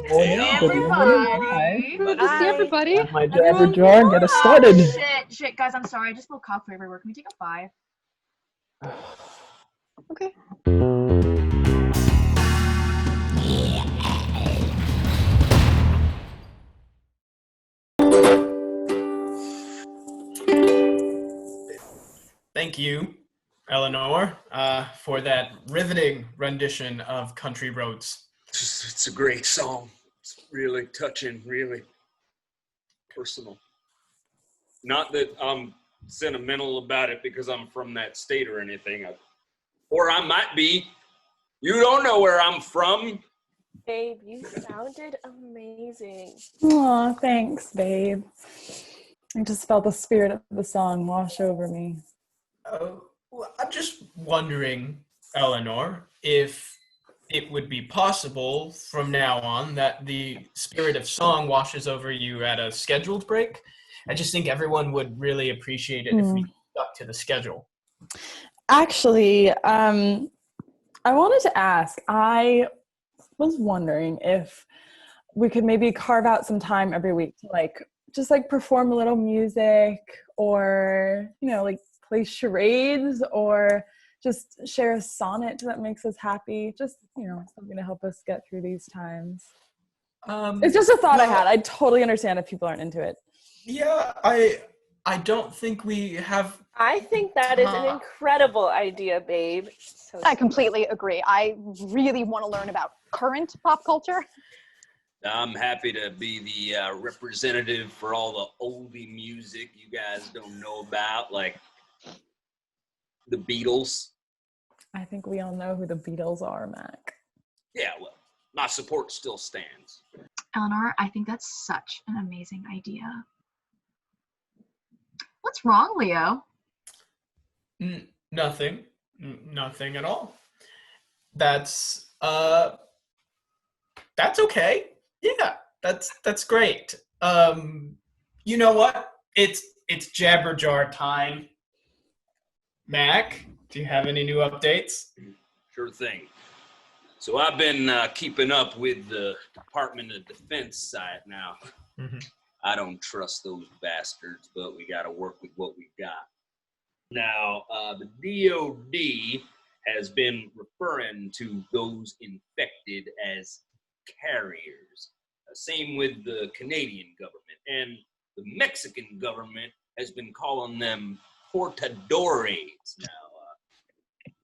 Oh, Hey, yeah. Good morning. Hi. Everybody. Good to see everybody. Grab my jabber Everyone, jar and get us started. Shit, guys, I'm sorry. I just spilled coffee everywhere. Can we take a 5? Okay. Thank you, Eleanor, for that riveting rendition of Country Roads. It's a great song. It's really touching, really personal. Not that I'm sentimental about it because I'm from that state or anything. Or I might be. You don't know where I'm from. Babe, you sounded amazing. Aw, thanks, babe. I just felt the spirit of the song wash over me. Well, I'm just wondering, Eleanor, if it would be possible from now on that the spirit of song washes over you at a scheduled break. I just think everyone would really appreciate it if we stuck to the schedule. Actually, I wanted to ask, I was wondering if we could maybe carve out some time every week to just perform a little music or, play charades or just share a sonnet that makes us happy. Just, something to help us get through these times. It's just a thought I had. I totally understand if people aren't into it. Yeah, I don't think we have... I think that is an incredible idea, babe. So I completely agree. I really want to learn about current pop culture. I'm happy to be the representative for all the oldie music you guys don't know about, like the Beatles. I think we all know who the Beatles are, Mac. Yeah, well, my support still stands. Eleanor, I think that's such an amazing idea. What's wrong, Leo? Nothing. Nothing at all. That's okay. Yeah, that's great. You know what? It's Jabberjar time. Mac, do you have any new updates? Sure thing. So I've been keeping up with the Department of Defense side now. Mm-hmm. I don't trust those bastards, but we got to work with what we've got. Now, the DOD has been referring to those infected as carriers. Same with the Canadian government. And the Mexican government has been calling them portadores. Now,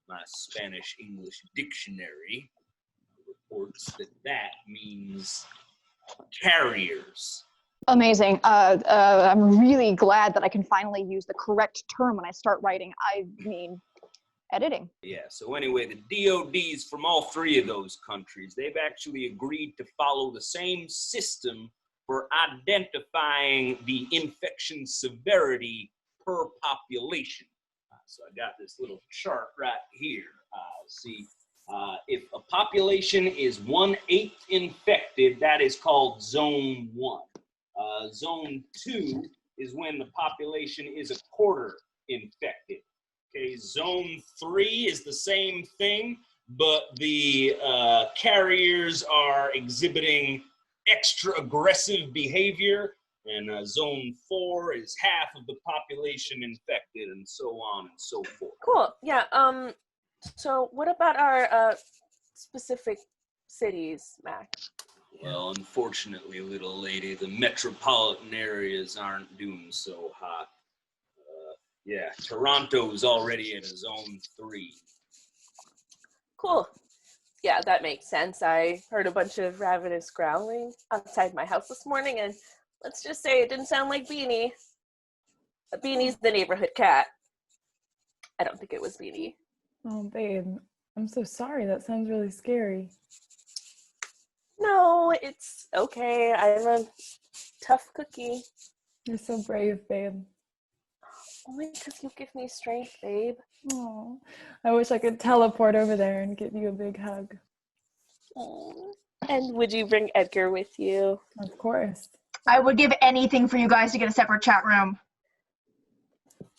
my Spanish-English dictionary reports that means carriers. Amazing. I'm really glad that I can finally use the correct term when I start writing. I mean, editing. Yeah, so anyway, the DODs from all three of those countries, they've actually agreed to follow the same system for identifying the infection severity per population. So I got this little chart right here. See, if a population is 1/8 infected, that is called Zone 1. Zone 2 is when the population is 1/4 infected. Okay, Zone 3 is the same thing, but the carriers are exhibiting extra aggressive behavior, and Zone 4 is half of the population infected, and so on and so forth. cool. Yeah. So what about our specific cities, Mac? Well, unfortunately, little lady, the metropolitan areas aren't doing so hot. Yeah, Toronto's already in a Zone 3. Cool. Yeah, that makes sense. I heard a bunch of ravenous growling outside my house this morning, and let's just say it didn't sound like Beanie. Beanie's the neighborhood cat. I don't think it was Beanie. Oh, babe, I'm so sorry. That sounds really scary. No, it's okay. I'm a tough cookie. You're so brave, babe. Only because you give me strength, babe. Oh, I wish I could teleport over there and give you a big hug. Oh. And would you bring Edgar with you? Of course. I would give anything for you guys to get a separate chat room.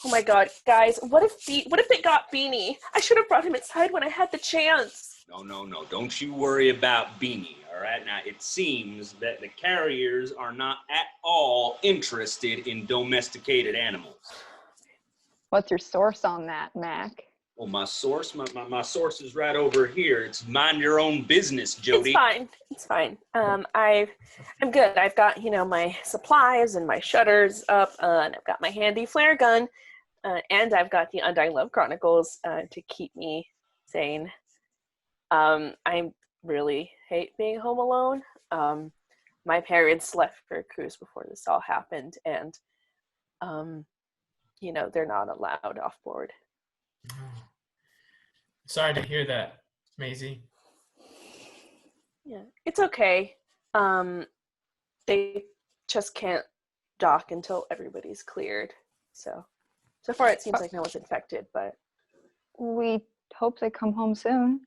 Oh my god, guys, what if it got Beanie? I should have brought him inside when I had the chance. No. Don't you worry about Beanie, all right? Now, it seems that the carriers are not at all interested in domesticated animals. What's your source on that, Mac? Well, my source is right over here. It's mind your own business, Jodie. It's fine. I'm good. I've got, my supplies and my shutters up, and I've got my handy flare gun, and I've got the Undying Love Chronicles to keep me sane. I really hate being home alone. My parents left for a cruise before this all happened, and, they're not allowed off board. Sorry to hear that, Maisie. Yeah, it's okay. They just can't dock until everybody's cleared. So far it seems like no one's infected, but We hope they come home soon.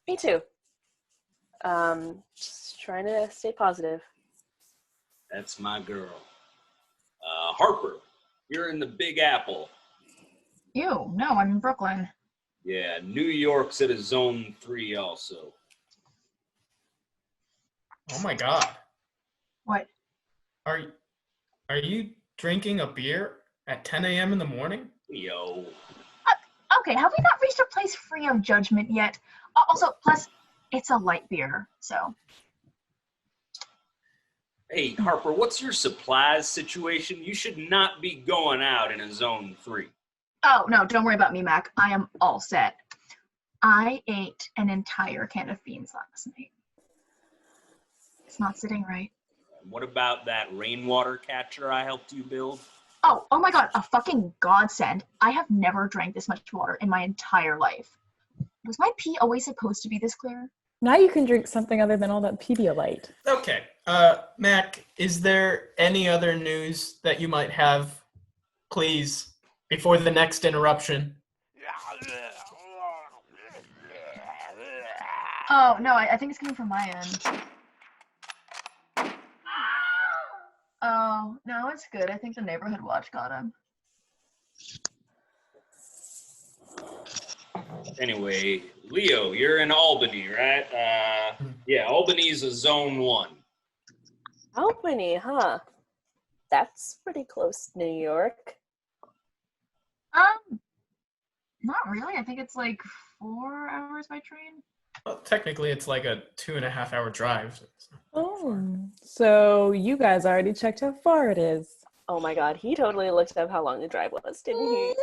me too. Just trying to stay positive. That's my girl. Harper, you're in the Big Apple. Ew, no, I'm in Brooklyn. Yeah, New York's at a zone 3 also. Oh my God. What? Are you drinking a beer at 10 a.m. in the morning? Yo. Okay, have we not reached a place free of judgment yet? Also, plus, it's a light beer, so. Hey, Harper, what's your supplies situation? You should not be going out in a zone 3. Oh, no, don't worry about me, Mac. I am all set. I ate an entire can of beans last night. It's not sitting right. What about that rainwater catcher I helped you build? Oh my God, a fucking godsend. I have never drank this much water in my entire life. Was my pee always supposed to be this clear? Now you can drink something other than all that Pedialyte. Okay. Mac, is there any other news that you might have, please, before the next interruption? Oh, no, I think it's coming from my end. Oh, no, it's good. I think the neighborhood watch got him. Anyway, Leo, you're in Albany, right? Yeah, Albany's a zone 1. Albany, huh? That's pretty close to New York. Not really. I think it's like 4 hours by train. Well, technically, it's like a 2.5-hour drive. Oh, so you guys already checked how far it is. Oh my God, he totally looked up how long the drive was, didn't he?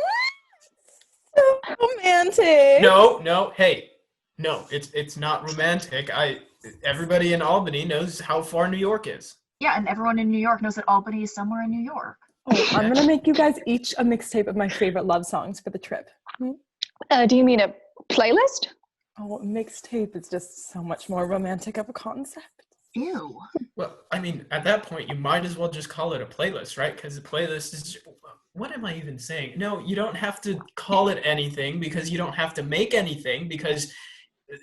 So romantic. No, hey, no, it's not romantic. Everybody in Albany knows how far New York is. Yeah, and everyone in New York knows that Albany is somewhere in New York. Oh, I'm gonna make you guys each a mixtape of my favorite love songs for the trip. Do you mean a playlist? Oh, mixtape is just so much more romantic of a concept. Ew. Well, I mean, at that point, you might as well just call it a playlist, right? Because a playlist is... What am I even saying? No, you don't have to call it anything because you don't have to make anything because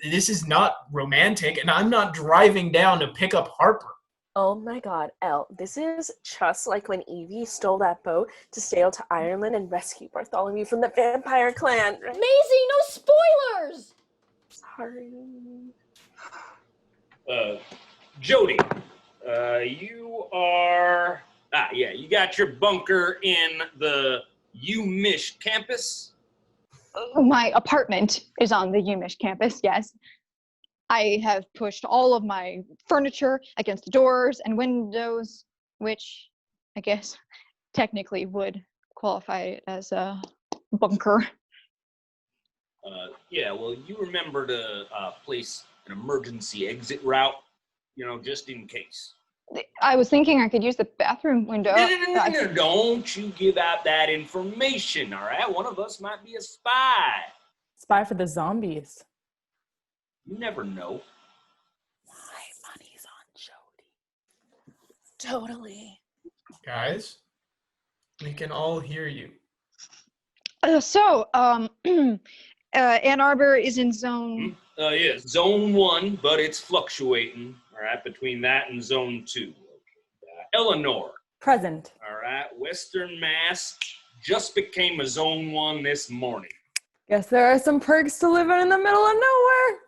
this is not romantic and I'm not driving down to pick up Harper. Oh my God, Elle, this is just like when Evie stole that boat to sail to Ireland and rescue Bartholomew from the vampire clan. Right? Maisie, no spoilers! Sorry. Jodie, you are... you got your bunker in the UMich campus? My apartment is on the UMich campus, yes. I have pushed all of my furniture against the doors and windows, which I guess technically would qualify as a bunker. Well, you remember to place an emergency exit route, just in case. I was thinking I could use the bathroom window. No, don't you give out that information, all right? One of us might be a spy. Spy for the zombies. You never know. My money's on Jodie. Totally. Guys, we can all hear you. Ann Arbor is in zone... Zone 1, but it's fluctuating, all right, between that and zone 2. Eleanor. Present. All right, Western Mass just became a zone 1 this morning. Guess there are some perks to living in the middle of nowhere.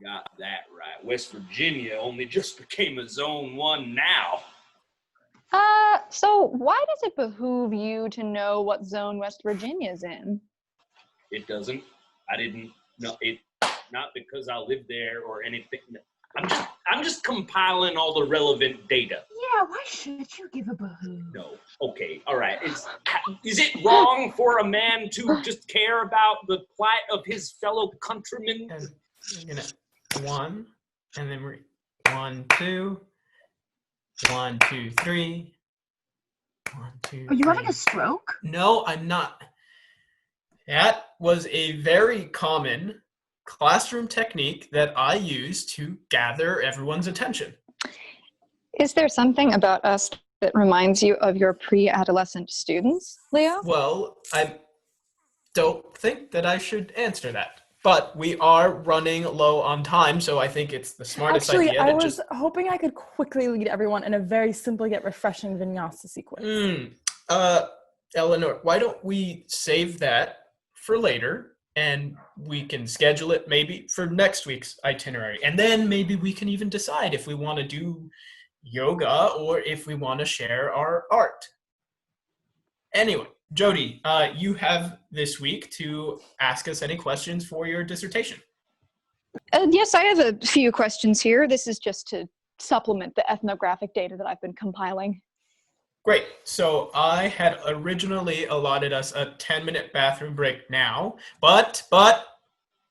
Got that right. West Virginia only just became a Zone 1 now. So why does it behoove you to know what zone West Virginia's in? It doesn't. I didn't know it. Not because I live there or anything. I'm just compiling all the relevant data. Yeah, why should you give a behoove? No. Okay. All right. Is it wrong for a man to just care about the plight of his fellow countrymen? And we're gonna 1, and then we're 1, 2, 1, 2, 3. 1, 2. Are you 3. having a stroke? No, I'm not. That was a very common classroom technique that I use to gather everyone's attention. Is there something about us that reminds you of your pre-adolescent students, Leo? Well, I don't think that I should answer that. But we are running low on time, so I think it's the smartest Actually, idea I to was just... hoping I could quickly lead everyone in a very simple yet refreshing vinyasa sequence. Eleanor, why don't we save that for later, and we can schedule it maybe for next week's itinerary. And then maybe we can even decide if we want to do yoga or if we want to share our art. Anyway, Jodie, you have this week to ask us any questions for your dissertation. Yes, I have a few questions here. This is just to supplement the ethnographic data that I've been compiling. Great. So I had originally allotted us a 10-minute bathroom break now, but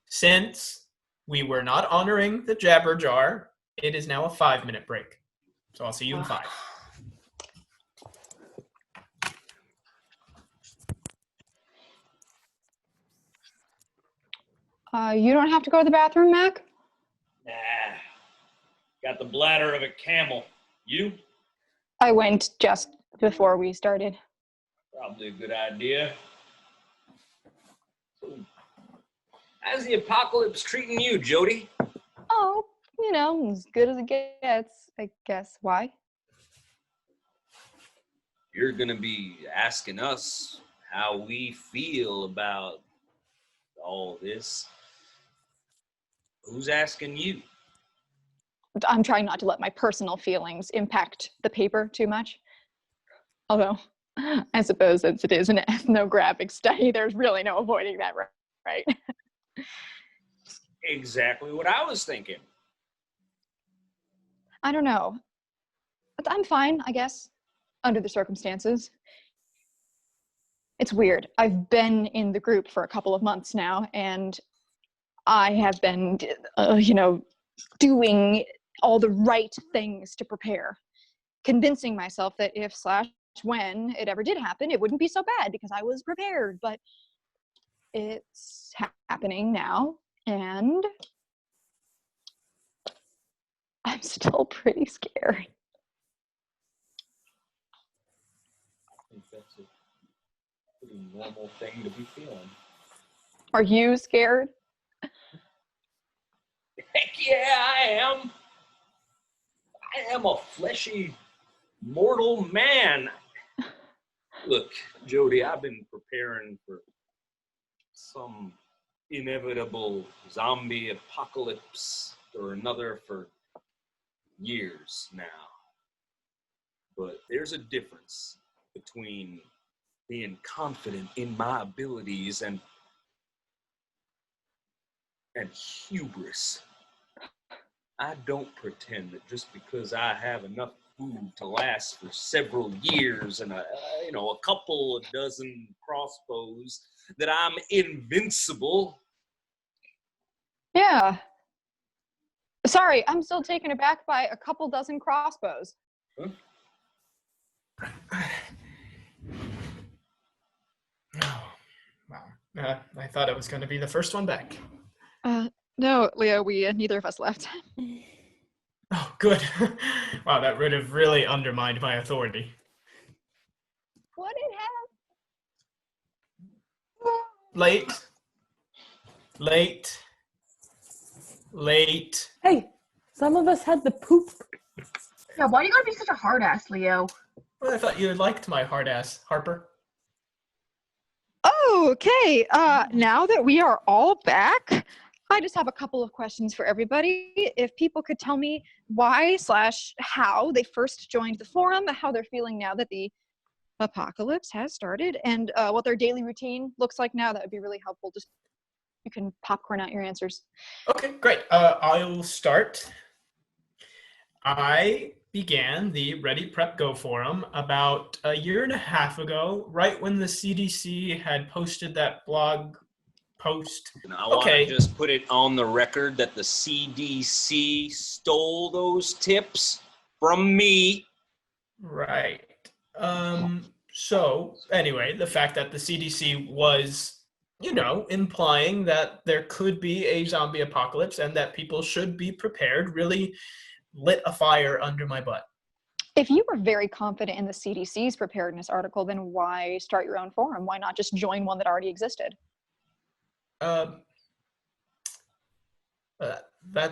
since we were not honoring the jabber jar, it is now a 5-minute break. So I'll see you in 5. You don't have to go to the bathroom, Mac? Nah. Got the bladder of a camel. You? I went just before we started. Probably a good idea. So, how's the apocalypse treating you, Jodie? Oh, you know, as good as it gets, I guess. Why? You're gonna be asking us how we feel about all this. Who's asking you? I'm trying not to let my personal feelings impact the paper too much. Although, I suppose since it is an ethnographic study, there's really no avoiding that, right? Exactly what I was thinking. I don't know. But I'm fine, I guess, under the circumstances. It's weird. I've been in the group for a couple of months now, and I have been, doing all the right things to prepare, convincing myself that if/when it ever did happen, it wouldn't be so bad because I was prepared. But it's happening now, and I'm still pretty scared. I think that's a pretty normal thing to be feeling. Are you scared? Heck yeah, I am. I am a fleshy, mortal man. Look, Jodie, I've been preparing for some inevitable zombie apocalypse or another for years now. But there's a difference between being confident in my abilities and hubris. I don't pretend that just because I have enough food to last for several years and a couple of dozen crossbows that I'm invincible. Yeah. Sorry, I'm still taken aback by a couple dozen crossbows. Huh? Oh, wow. I thought it was going to be the first one back. No, Leo, neither of us left. Oh, good. Wow, that would have really undermined my authority. What did happen? Late. Hey, some of us had the poop. Yeah, why do you gotta be such a hard ass, Leo? Well, I thought you liked my hard ass, Harper. Okay, now that we are all back, I just have a couple of questions for everybody. If people could tell me why/how they first joined the forum, how they're feeling now that the apocalypse has started, and what their daily routine looks like now, that would be really helpful. Just, you can popcorn out your answers. Okay, great. I'll start. I began the Ready Prep Go forum about a year and a half ago, right when the CDC had posted that blog post. And I want to just put it on the record that the CDC stole those tips from me. Right. So anyway, the fact that the CDC was, implying that there could be a zombie apocalypse and that people should be prepared really lit a fire under my butt. If you were very confident in the CDC's preparedness article, then why start your own forum? Why not just join one that already existed? That's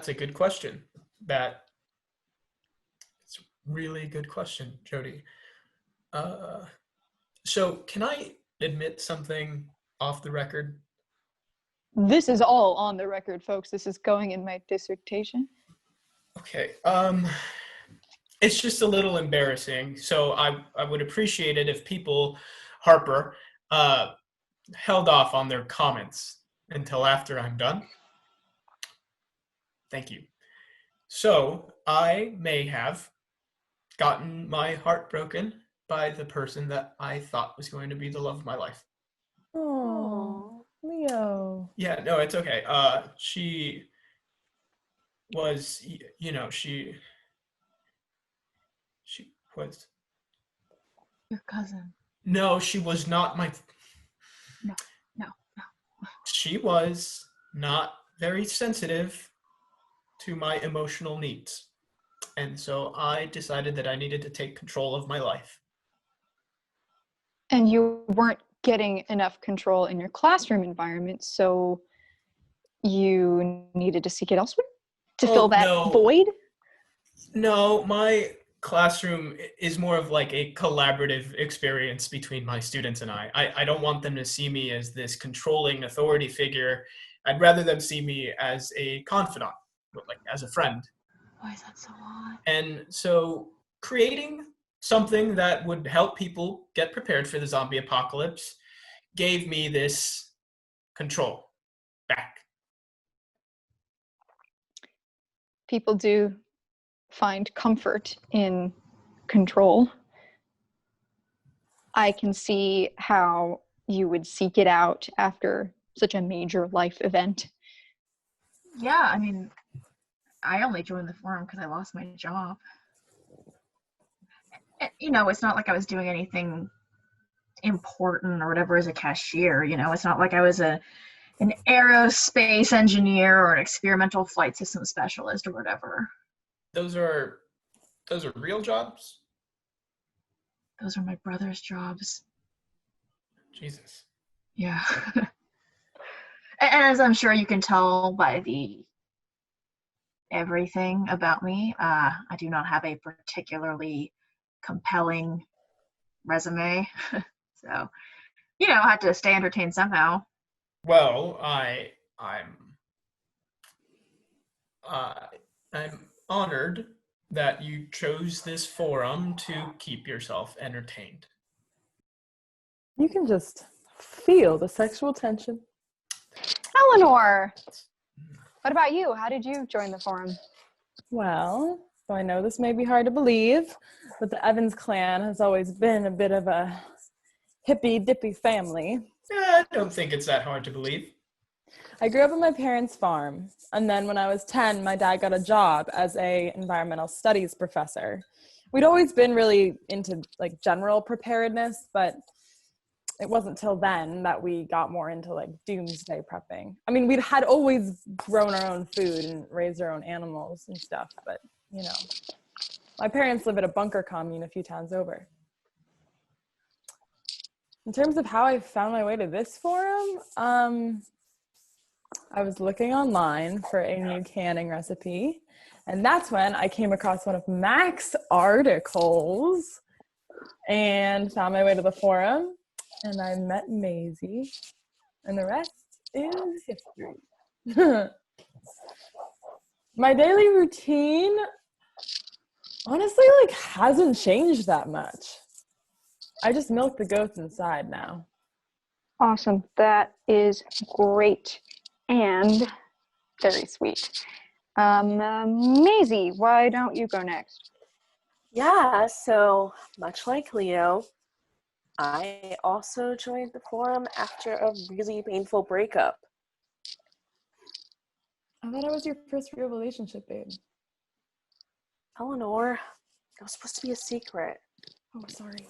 a good question. It's a really good question, Jodie. So can I admit something off the record? This is all on the record, folks. This is going in my dissertation. Okay. It's just a little embarrassing. So I would appreciate it if people, Harper, held off on their comments until after I'm done. Thank you. So I may have gotten my heart broken by the person that I thought was going to be the love of my life. Oh, Leo. Yeah, no, it's okay. She was, she was. Your cousin. No, she was not my. No. She was not very sensitive to my emotional needs. And so I decided that I needed to take control of my life. And you weren't getting enough control in your classroom environment, so you needed to seek it elsewhere to fill that void? No, my classroom is more of like a collaborative experience between my students and I. I don't want them to see me as this controlling authority figure. I'd rather them see me as a confidant, like as a friend. Why is that so odd? And so creating something that would help people get prepared for the zombie apocalypse gave me this control back. People do find comfort in control. I can see how you would seek it out after such a major life event. Yeah, I mean, I only joined the forum because I lost my job. And, it's not like I was doing anything important or whatever as a cashier. It's not like I was an aerospace engineer or an experimental flight system specialist or whatever. Those are real jobs? Those are my brother's jobs. Jesus. Yeah. And as I'm sure you can tell by the everything about me, I do not have a particularly compelling resume. So, I had to stay entertained somehow. Well, I'm honored that you chose this forum to keep yourself entertained. You can just feel the sexual tension. Eleanor, what about you? How did you join the forum? Well, so I know this may be hard to believe, but the Evans clan has always been a bit of a hippy-dippy family. I don't think it's that hard to believe. I grew up on my parents' farm, and then when I was 10, my dad got a job as a environmental studies professor. We'd always been really into like general preparedness, but it wasn't till then that we got more into like doomsday prepping. I mean, had always grown our own food and raised our own animals and stuff, but my parents live at a bunker commune a few towns over. In terms of how I found my way to this forum, I was looking online for a new canning recipe, and that's when I came across one of Mac's articles and found my way to the forum. and I met Maisie, and the rest is history. My daily routine, honestly, like, hasn't changed that much. I just milk the goats inside now. Awesome. That is great and very sweet. Maisie, why don't you go next? Yeah, so much like Leo, I also joined the forum after a really painful breakup. I thought it was your first real relationship, babe. Eleanor, it was supposed to be a secret. Oh, sorry.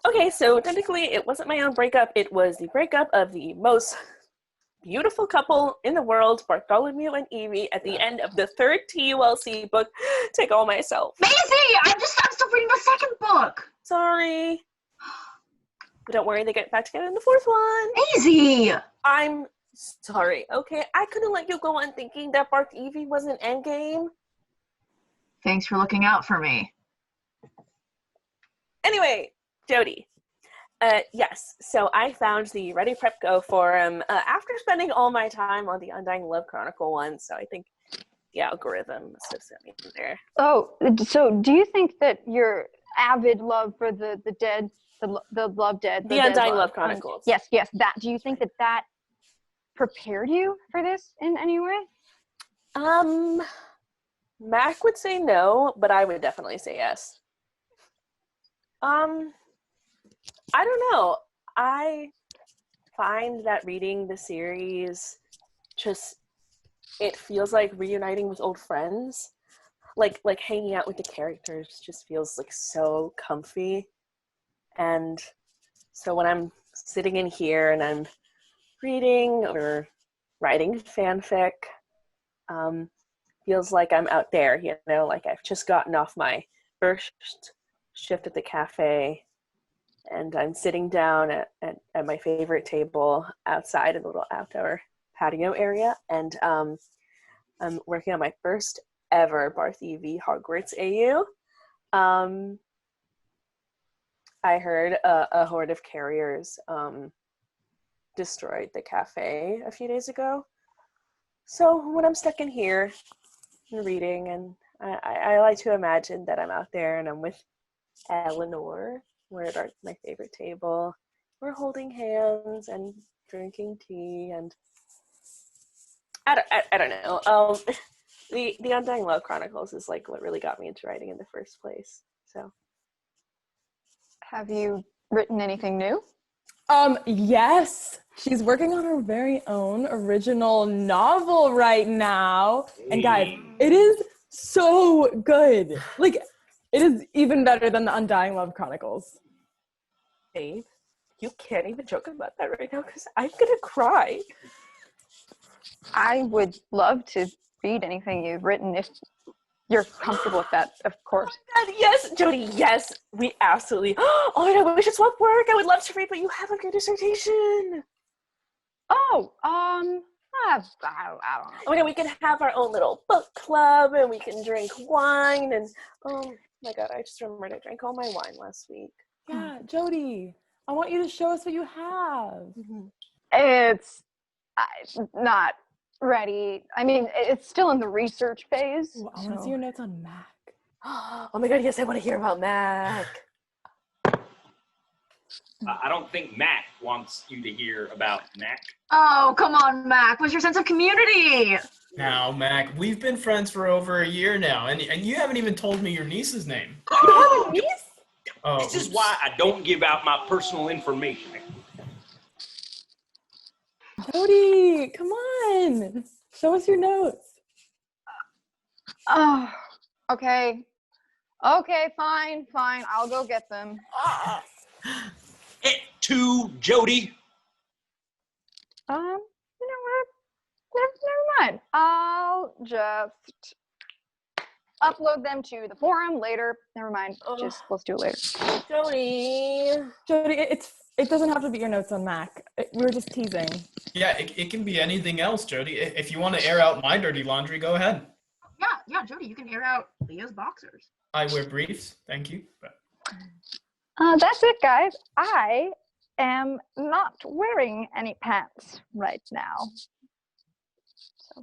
Okay, so technically it wasn't my own breakup, it was the breakup of the most beautiful couple in the world, Bartholomew and Evie, at the end of the third TULC book, Take All Myself. Maisie, I'm still reading the second book. Sorry. But don't worry, they get back together in the fourth one. Maisie! I'm sorry, okay? I couldn't let you go on thinking that Barth Evie was an endgame. Thanks for looking out for me. Anyway, Jodie. Yes, so I found the Ready Prep Go forum after spending all my time on the Undying Love Chronicle one, so I think the algorithm must have sent me there. Oh, so do you think that your avid love for the dead, the love dead, The Undying Love Chronicles. Yes, that. Do you think that prepared you for this in any way? Mac would say no, but I would definitely say yes. I don't know. I find that reading the series just, it feels like reuniting with old friends. Like hanging out with the characters just feels like so comfy. And so when I'm sitting in here and I'm reading or writing fanfic, feels like I'm out there, you know, like I've just gotten off my first shift at the cafe and I'm sitting down at my favorite table outside in the little outdoor patio area, and I'm working on my first ever Barth EV Hogwarts AU. I heard a horde of carriers destroyed the cafe a few days ago. So when I'm stuck in here and reading, and I like to imagine that I'm out there and I'm with Eleanor. We're at my favorite table. We're holding hands and drinking tea, and I don't know. The Undying Love Chronicles is like what really got me into writing in the first place. So, Have you written anything new? Yes. She's working on her very own original novel right now. And guys, it is so good. Like, it is even better than the Undying Love Chronicles. Babe, you can't even joke about that right now because I'm gonna cry. I would love to read anything you've written if you're comfortable with that, of course. Oh my God, yes, Jodie, yes, we absolutely. Oh my God, we should swap work. I would love to read, but you have like your dissertation. Oh, I don't know. Oh my God, we can have our own little book club, and we can drink wine. And oh my God, I just remembered I drank all my wine last week. Yeah, Jodie, I want you to show us what you have. It's not ready. I mean, it's still in the research phase. Ooh, I want to see your notes on Mac. Oh my God, yes, I want to hear about Mac. I don't think Mac wants you to hear about Mac. Oh, come on, Mac. Where's your sense of community? Now, Mac, we've been friends for over a year now, and you haven't even told me your niece's name. You have a niece? Oh, This is why I don't give out my personal information. Jodie, come on. Show us your notes. Oh, okay. Okay, fine. I'll go get them. Ep.2, Jodie. You know what? Never mind. I'll just upload them to the forum later. Never mind. Let's do it later. Jodie. Jodie, it doesn't have to be your notes on Mac. We were just teasing. Yeah, it can be anything else, Jodie. If you want to air out my dirty laundry, go ahead. Yeah, Jodie, you can air out Leo's boxers. I wear briefs, thank you. That's it, guys. I am not wearing any pants right now. So.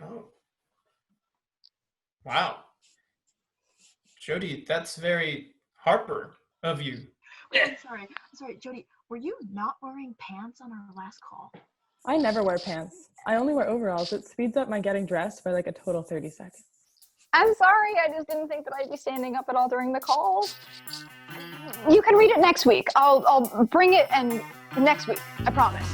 Oh. Wow. Jodie, that's very Harper of you. Wait, I'm sorry, Jodie. Were you not wearing pants on our last call? I never wear pants. I only wear overalls. It speeds up my getting dressed by like a total 30 seconds. I'm sorry, I just didn't think that I'd be standing up at all during the call. You can read it next week. I'll bring it and next week, I promise.